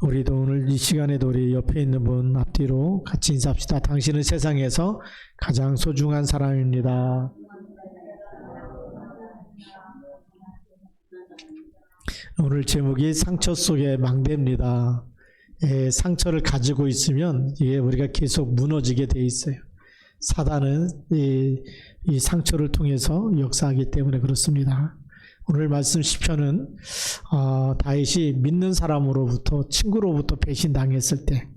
우리도 오늘 이 시간에도 우리 옆에 있는 분 앞뒤로 같이 인사합시다. 당신은 세상에서 가장 소중한 사람입니다. 오늘 제목이 상처 속의 망대입니다. 상처를 가지고 있으면 이게 우리가 계속 무너지게 돼 있어요. 사단은 이 상처를 통해서 역사하기 때문에 그렇습니다. 오늘 말씀 시편은 다윗이 믿는 사람으로부터 친구로부터 배신당했을 때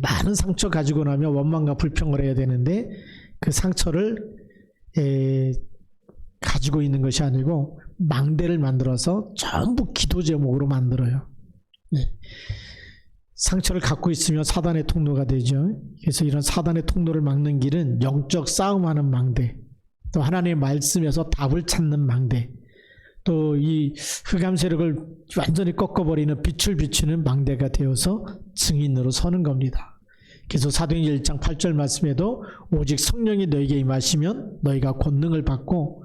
많은 상처 가지고 나면 원망과 불평을 해야 되는데 그 상처를 가지고 있는 것이 아니고 망대를 만들어서 전부 기도 제목으로 만들어요. 상처를 갖고 있으면 사단의 통로가 되죠. 그래서 이런 사단의 통로를 막는 길은 영적 싸움하는 망대, 또 하나님의 말씀에서 답을 찾는 망대, 또 이 흑암 세력을 완전히 꺾어버리는 빛을 비추는 망대가 되어서 증인으로 서는 겁니다. 그래서 사도행전 1장 8절 말씀에도 오직 성령이 너에게 임하시면 너희가 권능을 받고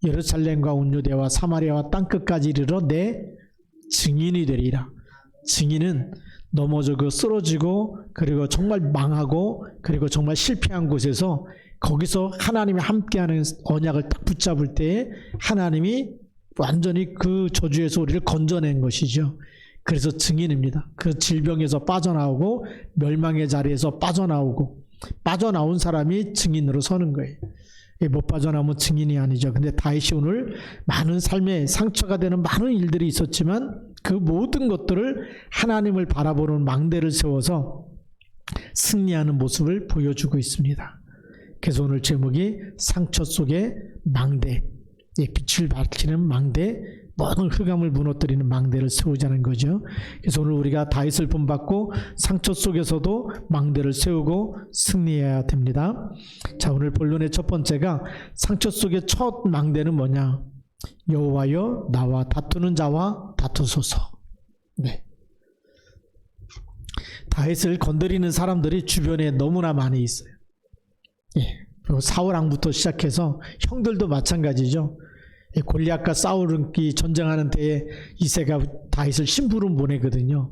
예루살렘과 온 유대와 사마리아와 땅끝까지 이르러 내 증인이 되리라. 증인은 넘어지고 쓰러지고 그리고 정말 망하고 그리고 정말 실패한 곳에서 거기서 하나님이 함께하는 언약을 딱 붙잡을 때에 하나님이 완전히 그 저주에서 우리를 건져낸 것이죠. 그래서 증인입니다. 그 질병에서 빠져나오고 멸망의 자리에서 빠져나오고 빠져나온 사람이 증인으로 서는 거예요. 못 빠져나오면 증인이 아니죠. 근데 다윗이 오늘 많은 삶에 상처가 되는 많은 일들이 있었지만 그 모든 것들을 하나님을 바라보는 망대를 세워서 승리하는 모습을 보여주고 있습니다. 그래서 오늘 제목이 상처 속의 망대, 빛을 밝히는 망대, 모든 흑암을 무너뜨리는 망대를 세우자는 거죠. 그래서 오늘 우리가 다윗을 본받고 상처 속에서도 망대를 세우고 승리해야 됩니다. 자, 오늘 본론의 첫 번째가 상처 속의 첫 망대는 뭐냐? 여호와여 나와 다투는 자와 다투소서. 다윗을 건드리는 사람들이 주변에 너무나 많이 있어요. 사울 왕부터 시작해서 형들도 마찬가지죠. 골리앗과 싸우기 전쟁하는 때에 이새가 다윗을 심부름 보내거든요.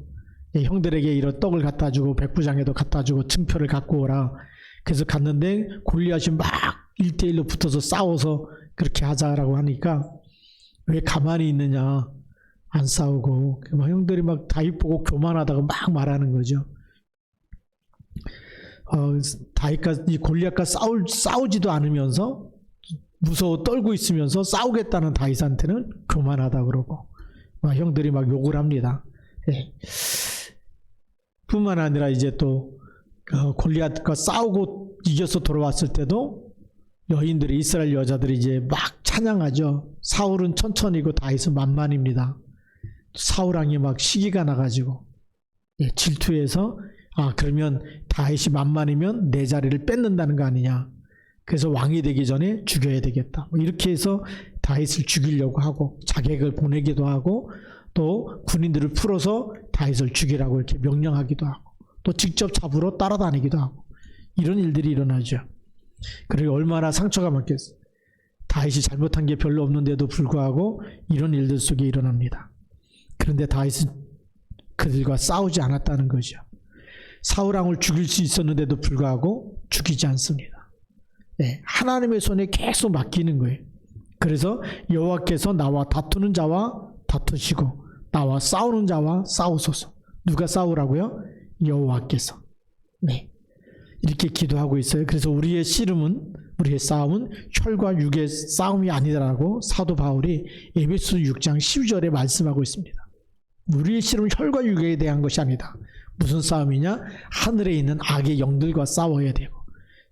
형들에게 이런 떡을 갖다 주고 백부장에도 갖다 주고 증표를 갖고 오라. 그래서 갔는데 골리앗이 막 1대1로 붙어서 싸워서 그렇게 하자라고 하니까 왜 가만히 있느냐, 안 싸우고. 형들이 막 다윗 보고 교만하다고 막 말하는 거죠. 다윗과 이 골리앗과 싸우지도 않으면서 무서워 떨고 있으면서 싸우겠다는 다윗한테는 교만하다 그러고 형들이 막 욕을 합니다. 뿐만 아니라 이제 또 골리앗과 싸우고 이겨서 돌아왔을 때도 여인들이 이스라엘 여자들이 이제 막 찬양하죠. 사울은 천천히고 다윗은 만만입니다. 사울 왕이 막 시기가 나가지고 질투해서 그러면 다윗이 만만이면 내 자리를 뺏는다는 거 아니냐. 그래서 왕이 되기 전에 죽여야 되겠다. 이렇게 해서 다윗을 죽이려고 하고 자객을 보내기도 하고 또 군인들을 풀어서 다윗을 죽이라고 이렇게 명령하기도 하고 또 직접 잡으러 따라다니기도 하고 이런 일들이 일어나죠. 그리고 얼마나 상처가 많겠어요. 다윗이 잘못한 게 별로 없는데도 불구하고 이런 일들 속에 일어납니다. 그런데 다윗은 그들과 싸우지 않았다는 거죠. 사울 왕을 죽일 수 있었는데도 불구하고 죽이지 않습니다. 하나님의 손에 계속 맡기는 거예요. 그래서 여호와께서 나와 다투는 자와 다투시고 나와 싸우는 자와 싸우소서. 누가 싸우라고요? 여호와께서. 이렇게 기도하고 있어요. 그래서 우리의 씨름은, 우리의 싸움은 혈과 육의 싸움이 아니라고 사도 바울이 에베소 6장 12절에 말씀하고 있습니다. 우리의 씨름은 혈과 육에 대한 것이 아니다. 무슨 싸움이냐? 하늘에 있는 악의 영들과 싸워야 되고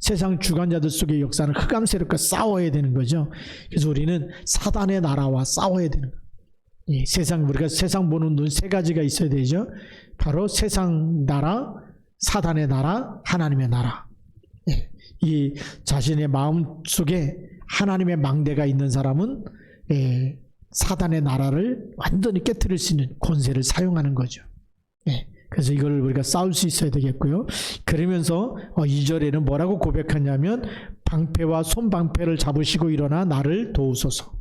세상 주관자들 속의 역사는 흑암 세력과 싸워야 되는 거죠. 그래서 우리는 사단의 나라와 싸워야 되는 거예요. 세상, 우리가 세상 보는 눈 세 가지가 있어야 되죠. 바로 세상 나라, 사단의 나라, 하나님의 나라. 이 자신의 마음 속에 하나님의 망대가 있는 사람은 사단의 나라를 완전히 깨트릴 수 있는 권세를 사용하는 거죠. 그래서 이걸 우리가 싸울 수 있어야 되겠고요. 그러면서 2절에는 뭐라고 고백하냐면 방패와 손방패를 잡으시고 일어나 나를 도우소서.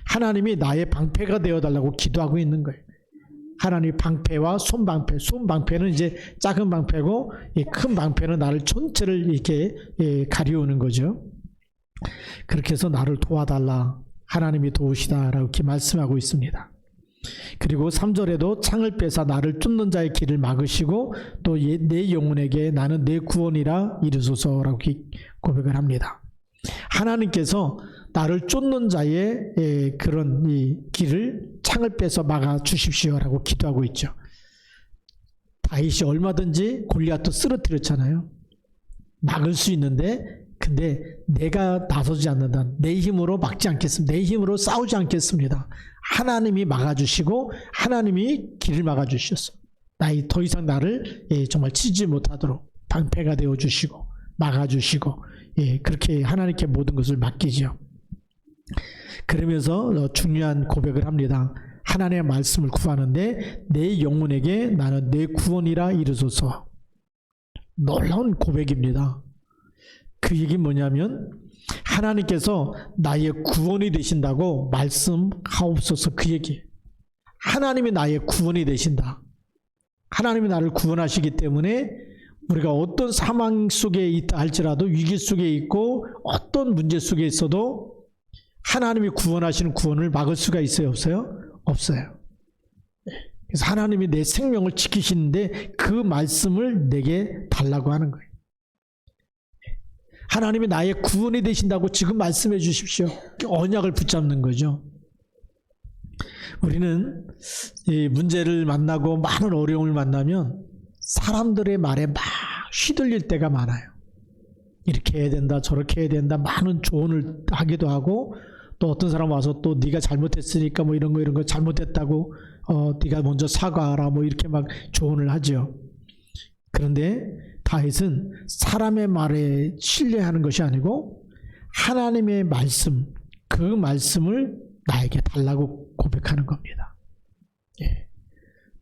하나님이 나의 방패가 되어달라고 기도하고 있는 거예요. 하나님 방패와 손방패, 손방패는 이제 작은 방패고 이 큰 방패는 나를 전체를 이렇게 가리우는 거죠. 그렇게 해서 나를 도와달라, 하나님이 도우시다라고 이렇게 말씀하고 있습니다. 그리고 3절에도 창을 빼사 나를 쫓는 자의 길을 막으시고 또 내 영혼에게 나는 내 구원이라 이르소서라고 고백을 합니다. 하나님께서 나를 쫓는 자의 그런 이 길을 창을 빼서 막아 주십시오라고 기도하고 있죠. 다윗이 얼마든지 골리앗도 쓰러뜨렸잖아요. 막을 수 있는데, 근데 내가 나서지 않는다, 내 힘으로 막지 않겠습니다, 내 힘으로 싸우지 않겠습니다. 하나님이 막아주시고 하나님이 길을 막아주셨어. 더 이상 나를 정말 치지 못하도록 방패가 되어주시고 막아주시고, 그렇게 하나님께 모든 것을 맡기죠. 그러면서 중요한 고백을 합니다. 하나님의 말씀을 구하는데 내 영혼에게 나는 내 구원이라 이르소서. 놀라운 고백입니다. 그 얘기는 뭐냐면 하나님께서 나의 구원이 되신다고 말씀하옵소서, 그 얘기. 하나님이 나의 구원이 되신다. 하나님이 나를 구원하시기 때문에 우리가 어떤 사망 속에 있다 할지라도, 위기 속에 있고 어떤 문제 속에 있어도 하나님이 구원하시는 구원을 막을 수가 있어요, 없어요? 없어요. 그래서 하나님이 내 생명을 지키시는데 그 말씀을 내게 달라고 하는 거예요. 하나님이 나의 구원이 되신다고 지금 말씀해 주십시오. 언약을 붙잡는 거죠. 우리는 이 문제를 만나고 많은 어려움을 만나면 사람들의 말에 막 휘둘릴 때가 많아요. 이렇게 해야 된다, 저렇게 해야 된다, 많은 조언을 하기도 하고, 또 어떤 사람 와서 또 네가 잘못했으니까 뭐 이런 거 잘못했다고 네가 먼저 사과하라 뭐 이렇게 막 조언을 하죠. 그런데 다윗은 사람의 말에 신뢰하는 것이 아니고 하나님의 말씀, 그 말씀을 나에게 달라고 고백하는 겁니다.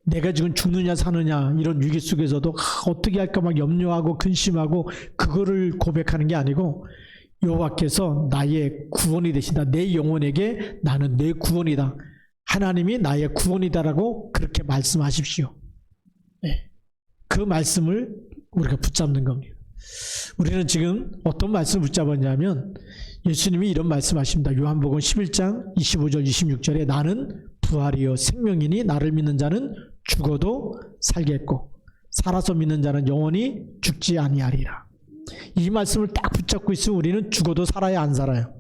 내가 지금 죽느냐 사느냐 이런 위기 속에서도 어떻게 할까 막 염려하고 근심하고 그거를 고백하는 게 아니고, 여호와께서 나의 구원이 되신다, 내 영혼에게 나는 내 구원이다, 하나님이 나의 구원이다라고 그렇게 말씀하십시오. 그 말씀을 우리가 붙잡는 겁니다. 우리는 지금 어떤 말씀을 붙잡았냐면 예수님이 이런 말씀하십니다. 요한복음 11장 25절 26절에 나는 부활이요 생명이니 나를 믿는 자는 죽어도 살겠고 살아서 믿는 자는 영원히 죽지 아니하리라. 이 말씀을 딱 붙잡고 있으면 우리는 죽어도 살아야 안 살아요.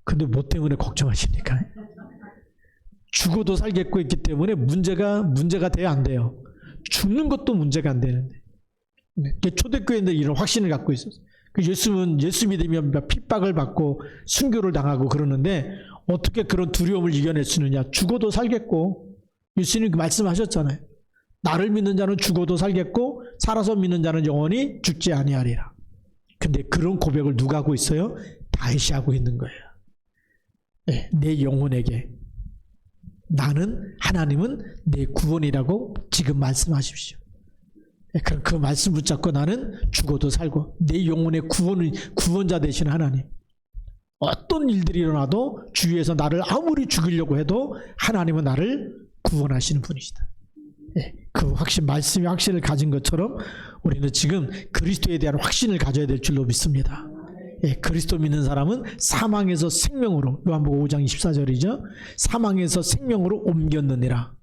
근데 뭐 때문에 걱정하십니까? 죽어도 살겠고 있기 때문에 문제가 돼야 안 돼요. 죽는 것도 문제가 안 되는데. 초대교회인들 이런 확신을 갖고 있었어요. 예수 믿으면 핍박을 받고 순교를 당하고 그러는데 어떻게 그런 두려움을 이겨낼 수 있느냐. 죽어도 살겠고, 예수님 말씀하셨잖아요. 나를 믿는 자는 죽어도 살겠고 살아서 믿는 자는 영원히 죽지 아니하리라. 근데 그런 고백을 누가 하고 있어요? 다윗이 하고 있는 거예요. 내 영혼에게 하나님은 내 구원이라고 지금 말씀하십시오. 그럼 그 말씀 붙잡고 나는 죽어도 살고, 내 영혼의 구원자 되신 하나님, 어떤 일들이 일어나도 주위에서 나를 아무리 죽이려고 해도 하나님은 나를 구원하시는 분이시다. 그 말씀의 확신을 가진 것처럼 우리는 지금 그리스도에 대한 확신을 가져야 될 줄로 믿습니다. 그리스도 믿는 사람은 사망에서 생명으로, 요한복음 5장 24절이죠. 사망에서 생명으로 옮겼느니라.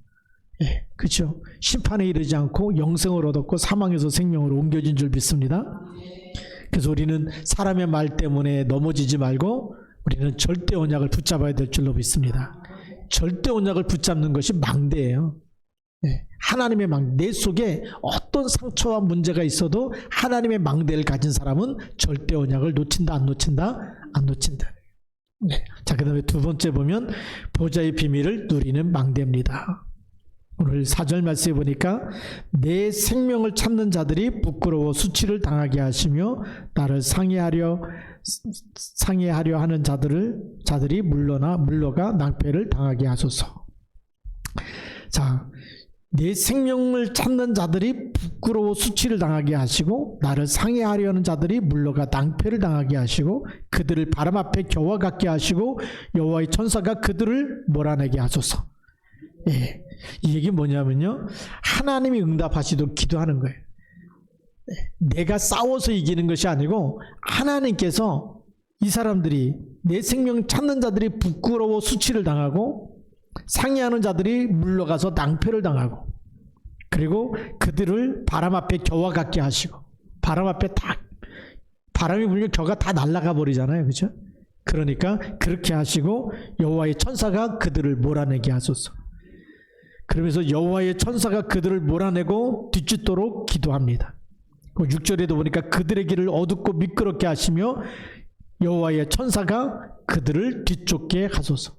그렇죠. 심판에 이르지 않고 영생을 얻었고 사망에서 생명으로 옮겨진 줄 믿습니다. 그래서 우리는 사람의 말 때문에 넘어지지 말고 우리는 절대 언약을 붙잡아야 될 줄로 믿습니다. 절대 언약을 붙잡는 것이 망대예요. 하나님의 내 속에 어떤 상처와 문제가 있어도 하나님의 망대를 가진 사람은 절대 언약을 놓친다, 안 놓친다? 안 놓친다. 자, 그 다음에 두 번째 보면 보좌의 비밀을 누리는 망대입니다. 오늘 4절 말씀에 보니까 내 생명을 찾는 자들이 부끄러워 수치를 당하게 하시며 나를 상해하려 하는 자들이 물러가 낭패를 당하게 하소서. 자, 내 생명을 찾는 자들이 부끄러워 수치를 당하게 하시고 나를 상해하려 하는 자들이 물러가 낭패를 당하게 하시고 그들을 바람 앞에 겨와 같게 하시고 여호와의 천사가 그들을 몰아내게 하소서. 이 얘기 뭐냐면요, 하나님이 응답하시도록 기도하는 거예요. 내가 싸워서 이기는 것이 아니고 하나님께서 이 사람들이, 내 생명 찾는 자들이 부끄러워 수치를 당하고 상의하는 자들이 물러가서 낭패를 당하고, 그리고 그들을 바람 앞에 겨와 같게 하시고, 바람 앞에 다 바람이 불면 겨가 다 날아가 버리잖아요, 그렇죠? 그러니까 그렇게 하시고 여호와의 천사가 그들을 몰아내게 하소서. 그러면서 여호와의 천사가 그들을 몰아내고 뒤집도록 기도합니다. 6절에도 보니까 그들의 길을 어둡고 미끄럽게 하시며 여호와의 천사가 그들을 뒤쫓게 하소서.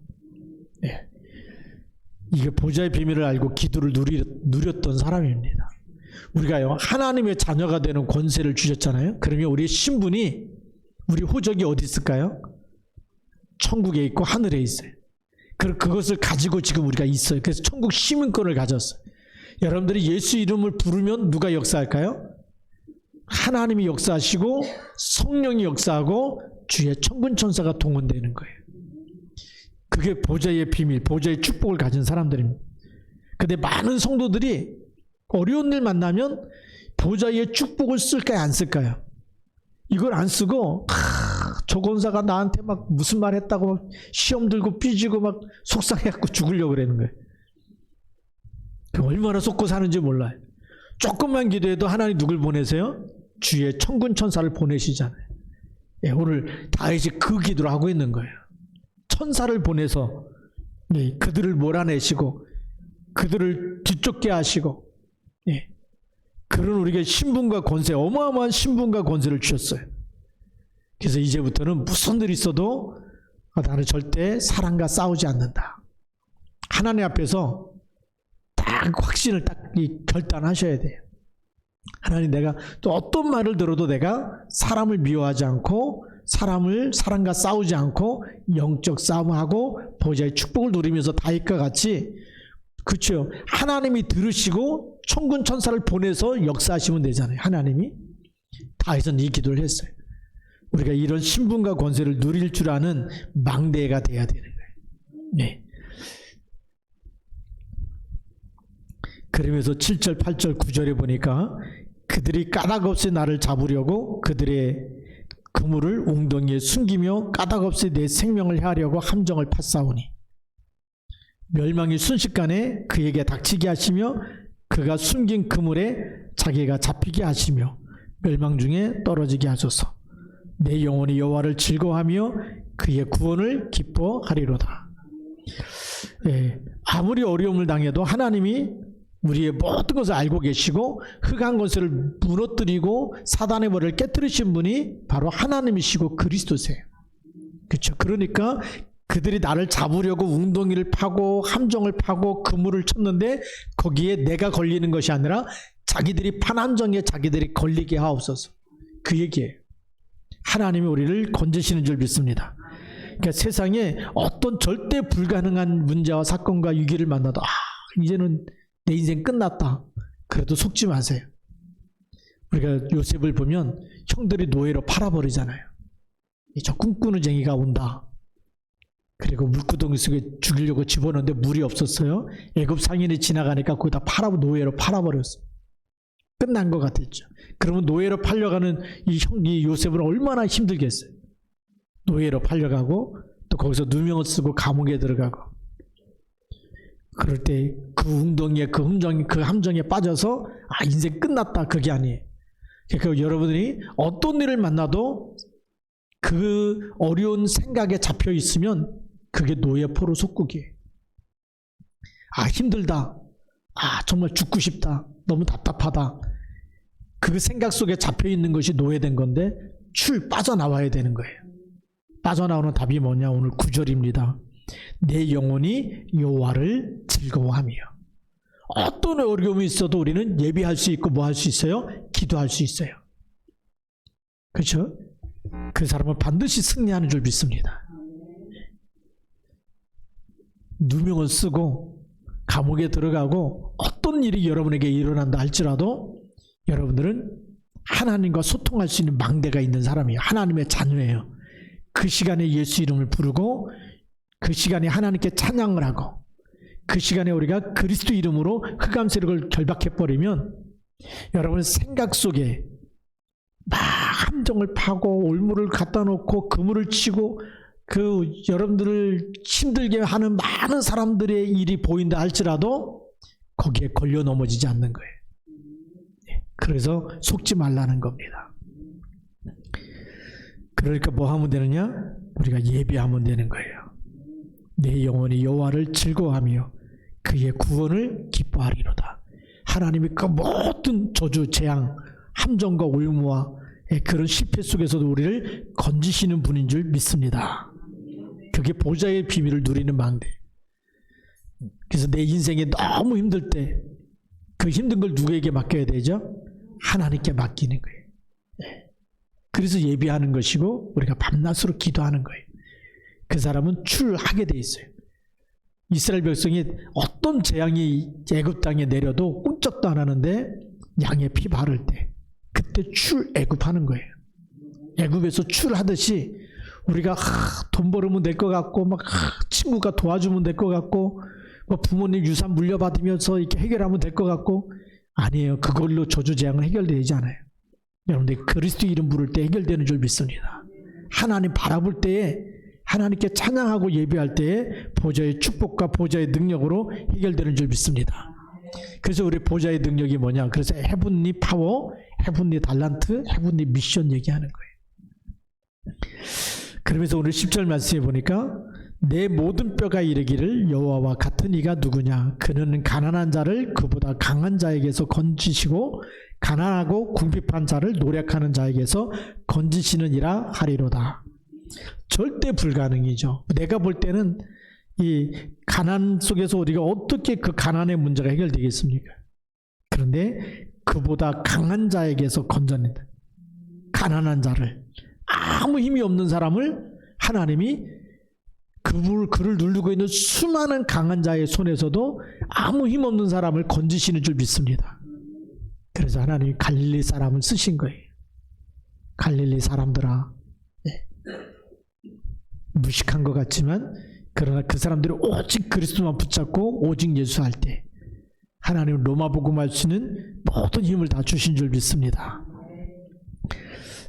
예. 이게 보좌의 비밀을 알고 기도를 누렸던 사람입니다. 우리가요, 하나님의 자녀가 되는 권세를 주셨잖아요. 그러면 우리의 신분이, 우리 호적이 어디 있을까요? 천국에 있고 하늘에 있어요. 그것을 가지고 지금 우리가 있어요. 그래서 천국 시민권을 가졌어요. 여러분들이 예수 이름을 부르면 누가 역사할까요? 하나님이 역사하시고 성령이 역사하고 주의 천군천사가 동원되는 거예요. 그게 보좌의 비밀, 보좌의 축복을 가진 사람들입니다. 근데 많은 성도들이 어려운 일 만나면 보좌의 축복을 쓸까요, 안 쓸까요? 이걸 안 쓰고 저 권사가 나한테 막 무슨 말 했다고 막 시험 들고 삐지고 막 속상해갖고 죽으려고 그러는 거예요. 얼마나 속고 사는지 몰라요. 조금만 기도해도 하나님 누굴 보내세요? 주의 천군천사를 보내시잖아요. 예, 오늘 다윗이 그 기도를 하고 있는 거예요. 천사를 보내서 그들을 몰아내시고 그들을 뒤쫓게 하시고, 예, 그런 우리에게 신분과 권세, 어마어마한 신분과 권세를 주셨어요. 그래서 이제부터는 무슨 일이 있어도 나는 절대 사랑과 싸우지 않는다. 하나님 앞에서 딱 확신을 딱 결단하셔야 돼요. 하나님, 내가 또 어떤 말을 들어도 내가 사람을 미워하지 않고 사람과 싸우지 않고 영적 싸움하고 보좌의 축복을 누리면서 다윗과 같이, 그렇죠, 하나님이 들으시고 천군 천사를 보내서 역사하시면 되잖아요. 하나님이. 다윗은 이 기도를 했어요. 우리가 이런 신분과 권세를 누릴 줄 아는 망대가 돼야 되는 거예요. 네. 그러면서 7절, 8절, 9절에 보니까 그들이 까닭없이 나를 잡으려고 그들의 그물을 웅덩이에 숨기며 까닭없이 내 생명을 해하려고 함정을 팠사오니 멸망이 순식간에 그에게 닥치게 하시며 그가 숨긴 그물에 자기가 잡히게 하시며 멸망 중에 떨어지게 하소서. 내 영혼이 여호와를 즐거워하며 그의 구원을 기뻐하리로다. 예, 아무리 어려움을 당해도 하나님이 우리의 모든 것을 알고 계시고 흑암 권세를 무너뜨리고 사단의 머리를 깨뜨리신 분이 바로 하나님이시고 그리스도세요. 그렇죠. 그러니까 그들이 나를 잡으려고 웅덩이를 파고 함정을 파고 그물을 쳤는데 거기에 내가 걸리는 것이 아니라 자기들이 판 함정에 자기들이 걸리게 하옵소서. 그 얘기예요. 하나님이 우리를 건지시는 줄 믿습니다. 그러니까 세상에 어떤 절대 불가능한 문제와 사건과 위기를 만나도 이제는 내 인생 끝났다. 그래도 속지 마세요. 우리가 요셉을 보면 형들이 노예로 팔아버리잖아요. 저 꿈꾸는쟁이가 온다. 그리고 물구덩이 속에 죽이려고 집어넣는데 물이 없었어요. 애굽 상인이 지나가니까 거기다 노예로 팔아버렸어요. 끝난 것 같았죠. 그러면 노예로 팔려가는 이 요셉은 얼마나 힘들겠어요. 노예로 팔려가고 또 거기서 누명을 쓰고 감옥에 들어가고, 그럴 때 그 웅덩이에 그 함정에 빠져서 인생 끝났다, 그게 아니에요. 그러니까 여러분들이 어떤 일을 만나도 그 어려운 생각에 잡혀 있으면 그게 노예포로 속국이에요. 힘들다. 정말 죽고 싶다. 너무 답답하다. 그 생각 속에 잡혀 있는 것이 노예된 건데 빠져나와야 되는 거예요. 빠져나오는 답이 뭐냐? 오늘 9절입니다. 내 영혼이 여호와를 즐거워하며. 어떤 어려움이 있어도 우리는 예비할 수 있고 뭐 할 수 있어요? 기도할 수 있어요. 그렇죠? 그 사람은 반드시 승리하는 줄 믿습니다. 누명을 쓰고 감옥에 들어가고 어떤 일이 여러분에게 일어난다 할지라도 여러분들은 하나님과 소통할 수 있는 망대가 있는 사람이에요. 하나님의 자녀예요. 그 시간에 예수 이름을 부르고 그 시간에 하나님께 찬양을 하고 그 시간에 우리가 그리스도 이름으로 흑암 세력을 결박해버리면 여러분 생각 속에 막 함정을 파고 올무를 갖다 놓고 그물을 치고 그 여러분들을 힘들게 하는 많은 사람들의 일이 보인다 할지라도 거기에 걸려 넘어지지 않는 거예요. 그래서 속지 말라는 겁니다. 그러니까 뭐 하면 되느냐? 우리가 예배하면 되는 거예요. 내 영혼이 여호와를 즐거워하며 그의 구원을 기뻐하리로다. 하나님이 그 모든 저주, 재앙, 함정과 올무와 그런 실패 속에서도 우리를 건지시는 분인 줄 믿습니다. 그게 보좌의 비밀을 누리는 망대. 그래서 내 인생에 너무 힘들 때 그 힘든 걸 누구에게 맡겨야 되죠? 하나님께 맡기는 거예요. 그래서 예배하는 것이고 우리가 밤낮으로 기도하는 거예요. 그 사람은 출하게 돼 있어요. 이스라엘 백성이 어떤 재앙이 애굽 땅에 내려도 꿈쩍도 안 하는데 양의 피 바를 때 그때 출애굽하는 거예요. 애굽에서 출하듯이 우리가 돈 벌으면 될 것 같고 막 친구가 도와주면 될 것 같고 뭐 부모님 유산 물려받으면서 이렇게 해결하면 될 것 같고 아니에요. 그걸로 저주 재앙은 해결되지 않아요. 여러분들 그리스도 이름 부를 때 해결되는 줄 믿습니다. 하나님 바라볼 때에 하나님께 찬양하고 예배할 때에 보좌의 축복과 보좌의 능력으로 해결되는 줄 믿습니다. 그래서 우리 보좌의 능력이 뭐냐? 그래서 헤븐리 파워, 헤븐리 달란트, 헤븐리 미션 얘기하는 거예요. 그러면서 오늘 10절 말씀해 보니까 내 모든 뼈가 이르기를 여호와와 같은 이가 누구냐? 그는 가난한 자를 그보다 강한 자에게서 건지시고 가난하고 궁핍한 자를 노력하는 자에게서 건지시느니라 하리로다. 절대 불가능이죠. 내가 볼 때는 이 가난 속에서 우리가 어떻게 그 가난의 문제가 해결되겠습니까? 그런데 그보다 강한 자에게서 건져낸다. 가난한 자를, 아무 힘이 없는 사람을 하나님이 그를 누르고 있는 수많은 강한 자의 손에서도 아무 힘 없는 사람을 건지시는 줄 믿습니다. 그래서 하나님이 갈릴리 사람을 쓰신 거예요. 갈릴리 사람들아, 무식한 것 같지만 그러나 그 사람들이 오직 그리스도만 붙잡고 오직 예수할 때 하나님은 로마 복음할 수 있는 모든 힘을 다 주신 줄 믿습니다.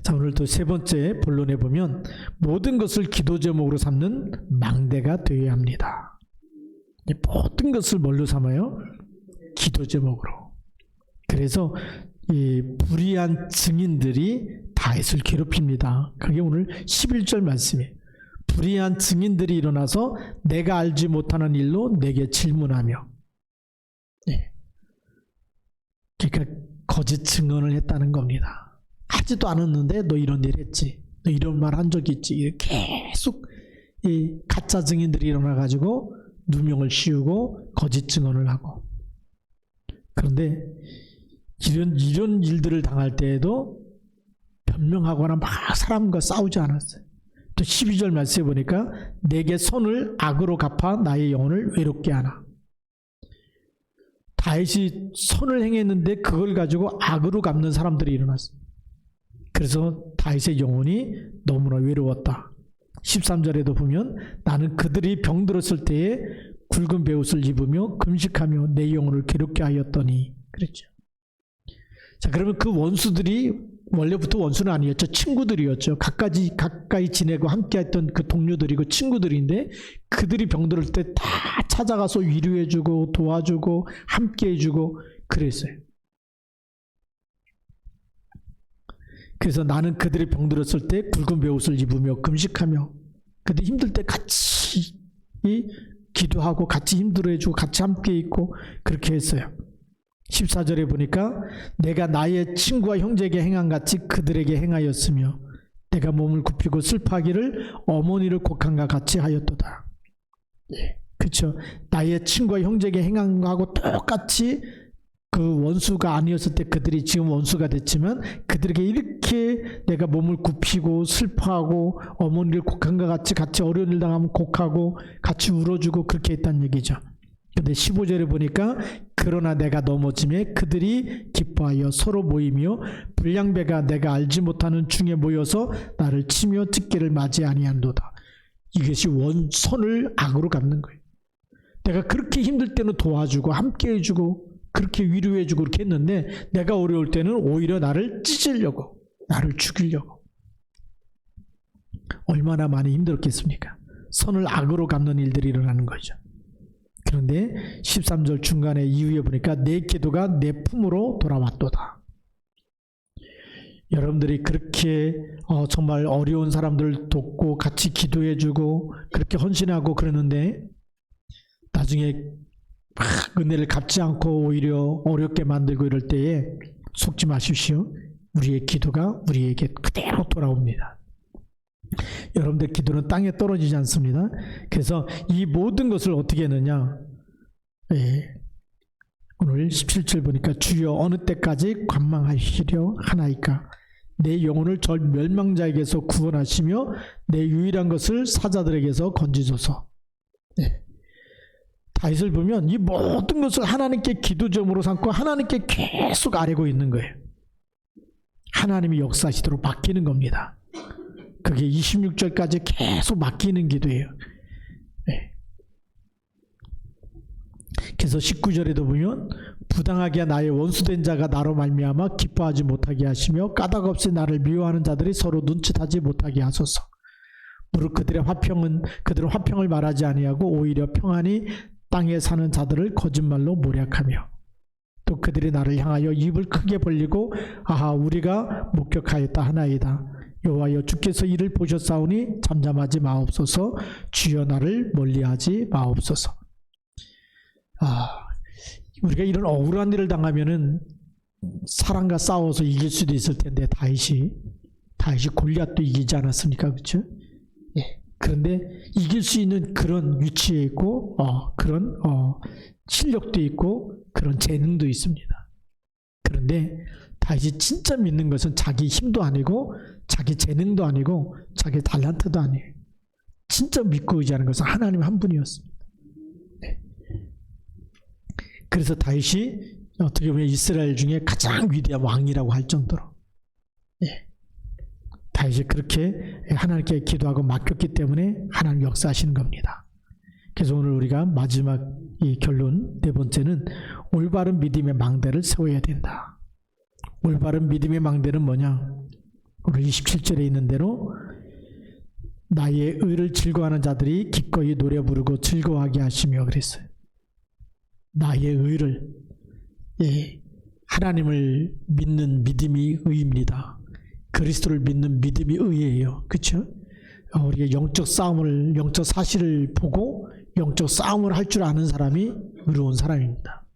자, 오늘 또 세 번째 본론에 보면 모든 것을 기도 제목으로 삼는 망대가 되어야 합니다. 모든 것을 뭘로 삼아요? 기도 제목으로. 그래서 이 불의한 증인들이 다윗을 괴롭힙니다. 그게 오늘 11절 말씀이에요. 불의한 증인들이 일어나서 내가 알지 못하는 일로 내게 질문하며, 그러니까 거짓 증언을 했다는 겁니다. 하지도 않았는데 너 이런 일 했지, 너 이런 말 한 적이 있지, 계속 이 가짜 증인들이 일어나가지고 누명을 씌우고 거짓 증언을 하고. 그런데 이런 일들을 당할 때에도 변명하거나 막 사람과 싸우지 않았어요. 또 12절 말씀해 보니까 내게 선을 악으로 갚아 나의 영혼을 외롭게 하나. 다윗이 선을 행했는데 그걸 가지고 악으로 갚는 사람들이 일어났어요. 그래서 다윗의 영혼이 너무나 외로웠다. 13절에도 보면 나는 그들이 병들었을 때에 굵은 베옷을 입으며 금식하며 내 영혼을 괴롭게 하였더니 그랬죠. 자, 그러면 그 원수들이 원래부터 원수는 아니었죠. 친구들이었죠. 가까이 지내고 함께했던 그 동료들이고 친구들인데 그들이 병들을 때 다 찾아가서 위로해주고 도와주고 함께해주고 그랬어요. 그래서 나는 그들이 병들었을 때 굵은 베옷을 입으며 금식하며 그들 힘들 때 같이 기도하고 같이 힘들어해주고 같이 함께 있고 그렇게 했어요. 14절에 보니까 내가 나의 친구와 형제에게 행한 같이 그들에게 행하였으며 내가 몸을 굽히고 슬퍼하기를 어머니를 곡한과 같이 하였도다. 그렇죠. 나의 친구와 형제에게 행한 거하고 똑같이 그 원수가 아니었을 때 그들이 지금 원수가 됐지만 그들에게 이렇게 내가 몸을 굽히고 슬퍼하고 어머니를 곡한과 같이 어려운 일 당하면 곡하고 같이 울어주고 그렇게 했다는 얘기죠. 근데 15절에 보니까 그러나 내가 넘어짐에 그들이 기뻐하여 서로 모이며 불량배가 내가 알지 못하는 중에 모여서 나를 치며 찢기를 맞이 아니한도다. 이것이 선을 악으로 갚는 거예요. 내가 그렇게 힘들 때는 도와주고 함께 해주고 그렇게 위로해주고 그렇게 했는데 내가 어려울 때는 오히려 나를 찢으려고, 나를 죽이려고. 얼마나 많이 힘들었겠습니까? 선을 악으로 갚는 일들이 일어나는 거죠. 그런데 13절 중간에 이후에 보니까 내 기도가 내 품으로 돌아왔도다. 여러분들이 그렇게 정말 어려운 사람들 돕고 같이 기도해주고 그렇게 헌신하고 그러는데 나중에 막 은혜를 갚지 않고 오히려 어렵게 만들고 이럴 때에 속지 마십시오. 우리의 기도가 우리에게 그대로 돌아옵니다. 여러분들 기도는 땅에 떨어지지 않습니다. 그래서 이 모든 것을 어떻게 했느냐? 오늘 17절 보니까 주여 어느 때까지 관망하시려 하나이까? 내 영혼을 저 멸망자에게서 구원하시며 내 유일한 것을 사자들에게서 건지소서. 다윗을 보면 이 모든 것을 하나님께 기도점으로 삼고 하나님께 계속 아뢰고 있는 거예요. 하나님이 역사하시도록 맡기는 겁니다. 그게 26절까지 계속 맡기는 기도예요. 그래서 19절에도 보면 부당하게 나의 원수된 자가 나로 말미암아 기뻐하지 못하게 하시며 까닭 없이 나를 미워하는 자들이 서로 눈짓하지 못하게 하소서. 무릇 그들은 화평을 말하지 아니하고 오히려 평안히 땅에 사는 자들을 거짓말로 모략하며 또 그들이 나를 향하여 입을 크게 벌리고 아하 우리가 목격하였다 하나이다. 여호와여 주께서 이를 보셨사오니 잠잠하지 마옵소서. 주여 나를 멀리하지 마옵소서. 우리가 이런 억울한 일을 당하면은 사람과 싸워서 이길 수도 있을 텐데 다윗이 골리앗도 이기지 않았습니까? 그렇죠? 그런데 이길 수 있는 그런 위치에 있고 그런 실력도 있고 그런 재능도 있습니다. 그런데 다윗이 진짜 믿는 것은 자기 힘도 아니고 자기 재능도 아니고 자기 달란트도 아니에요. 진짜 믿고 의지하는 것은 하나님 한 분이었습니다. 그래서 다윗이 어떻게 보면 이스라엘 중에 가장 위대한 왕이라고 할 정도로 다윗이 그렇게 하나님께 기도하고 맡겼기 때문에 하나님 역사하시는 겁니다. 그래서 오늘 우리가 마지막 이 결론 네 번째는 올바른 믿음의 망대를 세워야 된다. 올바른 믿음의 망대는 뭐냐? 오늘 27절에 있는 대로 나의 의를 즐거워하는 자들이 기꺼이 노래 부르고 즐거워하게 하시며 그랬어요. 나의 의를, 하나님을 믿는 믿음이 의입니다. 그리스도를 믿는 믿음이 의예요. 그렇죠? 우리가 영적 사실을 보고 영적 싸움을 할 줄 아는 사람이 의로운 사람입니다.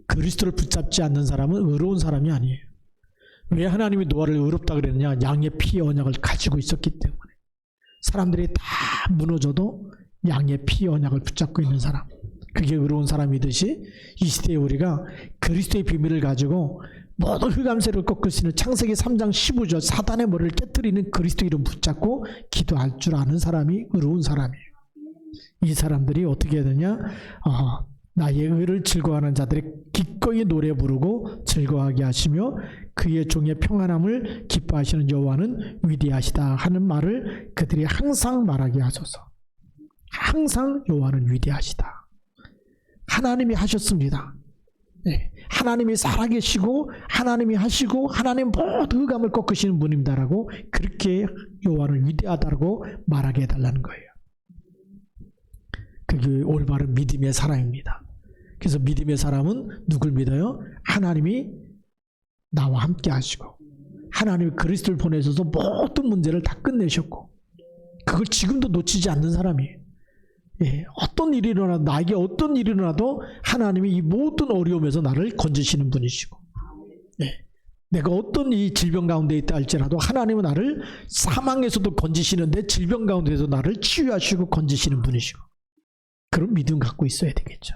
그리스도를 붙잡지 않는 사람은 의로운 사람이 아니에요. 왜 하나님이 노아를 의롭다 그랬느냐? 양의 피 언약을 가지고 있었기 때문에. 사람들이 다 무너져도 양의 피 언약을 붙잡고 있는 사람, 그게 의로운 사람이듯이 이 시대에 우리가 그리스도의 비밀을 가지고 모든 흑암세를 꺾을 수 있는 창세기 3장 15절 사단의 머리를 깨뜨리는 그리스도 이름 붙잡고 기도할 줄 아는 사람이 의로운 사람이에요. 이 사람들이 어떻게 해야 되냐? 나의 의를 즐거워하는 자들이 기꺼이 노래 부르고 즐거워하게 하시며 그의 종의 평안함을 기뻐하시는 여호와는 위대하시다 하는 말을 그들이 항상 말하게 하소서. 항상 여호와는 위대하시다. 하나님이 하셨습니다. 하나님이 살아계시고 하나님이 하시고 하나님 모든 흑암을 꺾으시는 분입니다라고 그렇게 여호와는 위대하다고 말하게 해달라는 거예요. 그게 올바른 믿음의 사람입니다. 그래서 믿음의 사람은 누굴 믿어요? 하나님이 나와 함께 하시고 하나님이 그리스도를 보내셔서 모든 문제를 다 끝내셨고 그걸 지금도 놓치지 않는 사람이에요. 어떤 일이 일어나도 나에게 어떤 일이 일어나도 하나님이 이 모든 어려움에서 나를 건지시는 분이시고 내가 어떤 이 질병 가운데 있다 할지라도 하나님은 나를 사망에서도 건지시는데 질병 가운데서 나를 치유하시고 건지시는 분이시고 그런 믿음 갖고 있어야 되겠죠.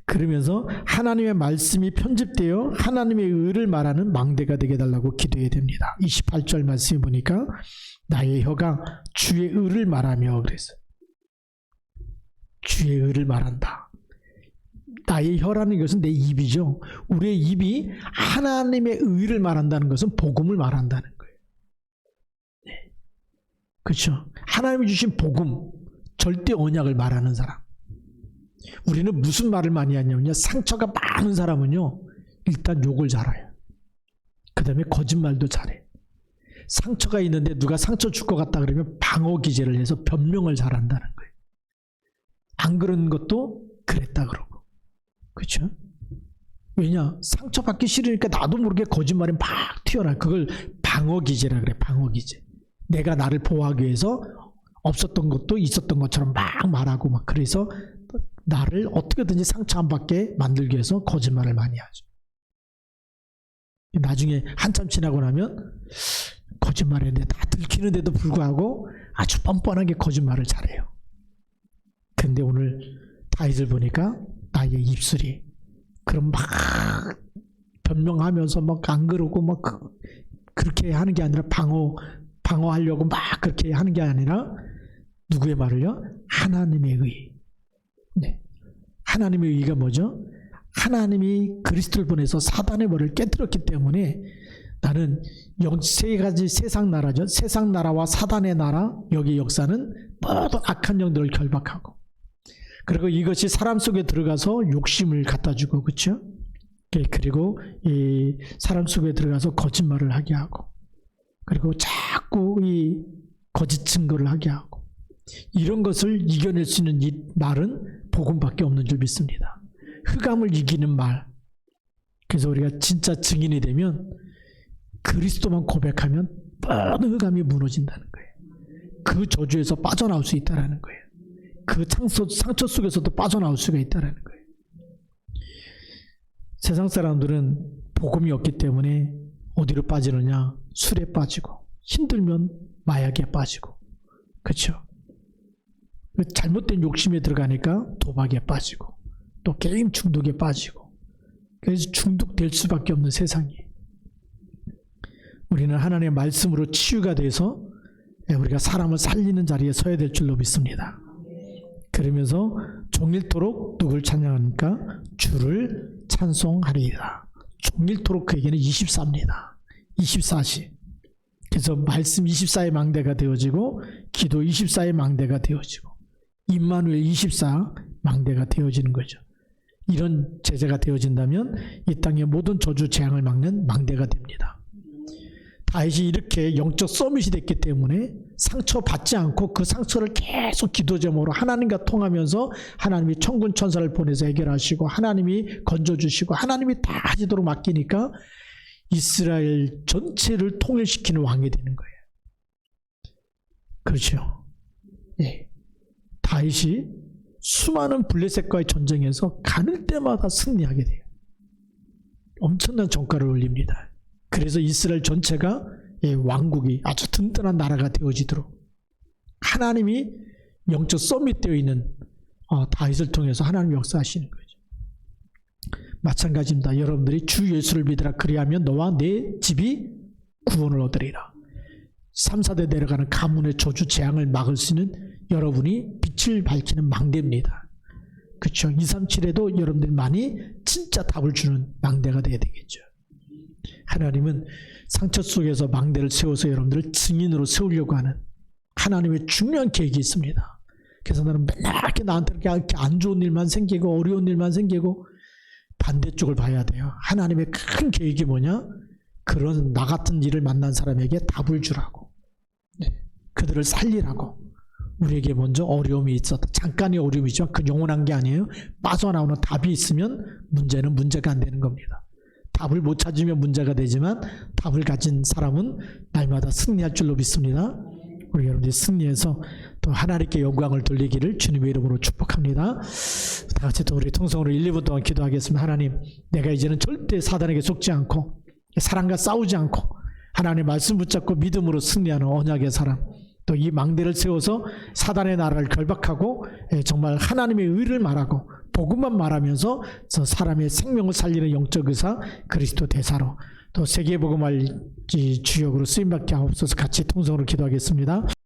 그러면서 하나님의 말씀이 편집되어 하나님의 의를 말하는 망대가 되게 해달라고 기도해야 됩니다. 28절 말씀에 보니까 나의 혀가 주의 의를 말하며 그랬어요. 주의 의를 말한다. 나의 혀라는 것은 내 입이죠. 우리의 입이 하나님의 의를 말한다는 것은 복음을 말한다는 거예요. 그렇죠? 하나님이 주신 복음, 절대 언약을 말하는 사람. 우리는 무슨 말을 많이 하냐면요. 상처가 많은 사람은요. 일단 욕을 잘해요. 그 다음에 거짓말도 잘해. 상처가 있는데 누가 상처 줄 것 같다 그러면 방어 기제를 해서 변명을 잘한다는 거예요. 안 그런 것도 그랬다 그러고. 그렇죠? 왜냐? 상처받기 싫으니까 나도 모르게 거짓말이 막 튀어나와. 그걸 방어 기제라 그래. 방어 기제. 내가 나를 보호하기 위해서 없었던 것도 있었던 것처럼 막 말하고 막 그래서 나를 어떻게든지 상처 안 받게 만들기 위해서 거짓말을 많이 하죠. 나중에 한참 지나고 나면 거짓말했는데 다 들키는데도 불구하고 아주 뻔뻔하게 거짓말을 잘해요. 근데 오늘 다윗을 보니까 나의 입술이 그럼 막 변명하면서 막 안 그러고 막 그렇게 하는 게 아니라 방어하려고 막 그렇게 하는 게 아니라 누구의 말을요? 하나님의 의. 네. 하나님의 의가 뭐죠? 하나님이 그리스도를 보내서 사단의 머리를 깨뜨렸기 때문에 나는 세 가지 세상 나라죠. 세상 나라와 사단의 나라, 여기 역사는 모든 악한 영들을 결박하고, 그리고 이것이 사람 속에 들어가서 욕심을 갖다 주고, 그렇죠? 그리고 이 사람 속에 들어가서 거짓말을 하게 하고, 그리고 자꾸 이 거짓 증거를 하게 하고, 이런 것을 이겨낼 수 있는 이 말은 복음밖에 없는 줄 믿습니다. 흑암을 이기는 말. 그래서 우리가 진짜 증인이 되면 그리스도만 고백하면 모든 흑암이 무너진다는 거예요. 그 저주에서 빠져나올 수 있다는 거예요. 그 상처 속에서도 빠져나올 수가 있다는 거예요. 세상 사람들은 복음이 없기 때문에 어디로 빠지느냐? 술에 빠지고, 힘들면 마약에 빠지고, 그렇죠? 잘못된 욕심에 들어가니까 도박에 빠지고, 또 게임 중독에 빠지고, 그래서 중독될 수밖에 없는 세상이에요. 우리는 하나님의 말씀으로 치유가 돼서 우리가 사람을 살리는 자리에 서야 될 줄로 믿습니다. 그러면서 종일토록 누굴 찬양하니까 주를 찬송하리이다. 종일토록 그에게는 24입니다. 24시. 그래서 말씀 24의 망대가 되어지고, 기도 24의 망대가 되어지고, 임마누엘 24 망대가 되어지는 거죠. 이런 제재가 되어진다면 이 땅의 모든 저주 재앙을 막는 망대가 됩니다. 다윗이 이렇게 영적 서밋이 됐기 때문에 상처받지 않고 그 상처를 계속 기도 제목으로 하나님과 통하면서 하나님이 천군 천사를 보내서 해결하시고, 하나님이 건져주시고, 하나님이 다 하시도록 맡기니까 이스라엘 전체를 통일시키는 왕이 되는 거예요. 그렇죠? 예. 다윗이 수많은 블레셋과의 전쟁에서 가는 때마다 승리하게 돼요. 엄청난 전가를 올립니다. 그래서 이스라엘 전체가 왕국이 아주 든든한 나라가 되어지도록 하나님이 영적 서밋되어 있는 다윗을 통해서 하나님이 역사하시는 거죠. 마찬가지입니다. 여러분들이 주 예수를 믿으라. 그리하면 너와 내 집이 구원을 얻으리라. 3, 4대 내려가는 가문의 저주 재앙을 막을 수 있는 여러분이 빛을 밝히는 망대입니다. 그렇죠? 2, 3, 7에도 여러분들이 많이 진짜 답을 주는 망대가 되어야 되겠죠. 하나님은 상처 속에서 망대를 세워서 여러분들을 증인으로 세우려고 하는 하나님의 중요한 계획이 있습니다. 그래서 나는 맨날 이렇게 나한테 이렇게 안 좋은 일만 생기고 어려운 일만 생기고, 반대쪽을 봐야 돼요. 하나님의 큰 계획이 뭐냐? 그런 나 같은 일을 만난 사람에게 답을 주라고, 그들을 살리라고. 우리에게 먼저 어려움이 있었다. 잠깐의 어려움이죠. 그 영원한 게 아니에요. 빠져나오는 답이 있으면 문제는 문제가 안 되는 겁니다. 답을 못 찾으면 문제가 되지만 답을 가진 사람은 날마다 승리할 줄로 믿습니다. 우리 여러분들이 승리해서 또 하나님께 영광을 돌리기를 주님의 이름으로 축복합니다. 다 같이 또 우리 통성으로 1, 2분 동안 기도하겠습니다. 하나님, 내가 이제는 절대 사단에게 속지 않고 사람과 싸우지 않고 하나님의 말씀 붙잡고 믿음으로 승리하는 언약의 사람, 또 이 망대를 세워서 사단의 나라를 결박하고 정말 하나님의 의를 말하고 복음만 말하면서 사람의 생명을 살리는 영적 의사 그리스도 대사로 또 세계복음할 주역으로 쓰임받게 하옵소서. 같이 통성으로 기도하겠습니다.